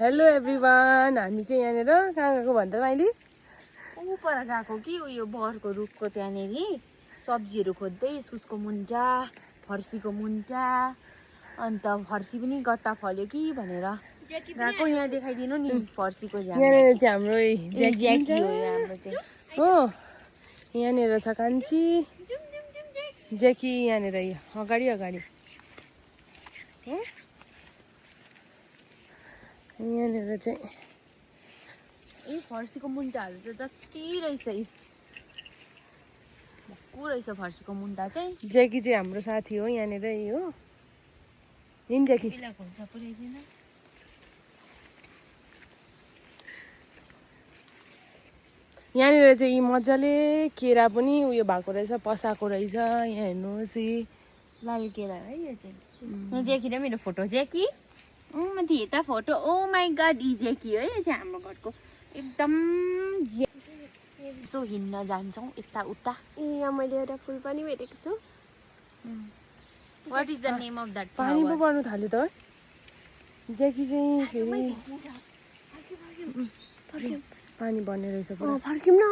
Hello everyone, हामी चाहिँ यहाँनिर कहाँ गएको भन्दा अहिले पर गएको कि उयो बरको रुखको त्यहाँनेरि सब्जीहरू खोज्दै इस्कुसको मुन्टा फर्सीको मुन्टा अन्त फर्सी पनि गट्टा फल्यो कि भनेर गएको। यहाँ देखाइदिनु नि फर्सीको झाङ यहाँनिर चाहिँ हाम्रो ज्याकी हो हाम्रो चाहिँ हो। यहाँनिर छ कान्छी ज्याकी, यहाँनिर अगाडि अगाडि हो। यहाँनिर चाहिँ ए फर्सीको मुन्टाहरू चाहिँ जति रहेछ भक्कु रहेछ फर्सीको मुन्टा चाहिँ। ज्याकी चाहिँ हाम्रो साथी हो यहाँनिर हो। हिँड ज्याकी। यहाँनिर चाहिँ यी मजाले केरा पनि उयो भएको रहेछ, पसाएको रहेछ। यहाँ हेर्नुहोस् लाल केरा है यो चाहिँ। यहाँ ज्याकी र मेरो फोटो ज्याकी माथि यता फोटो। ओ माई गड ई ज्याकी है यो चाहिँ हाम्रो घरको एकदम। यसो हिँड्न जान्छौँ यता उता। यहाँ मैले एउटा फुल पनि भेटेको छु। What is the name of that पानी पो पर्नु थाल्यो त है। ज्याकी चाहिँ फेरि पानी पर्ने रहेछ पुरा। फर्किम न।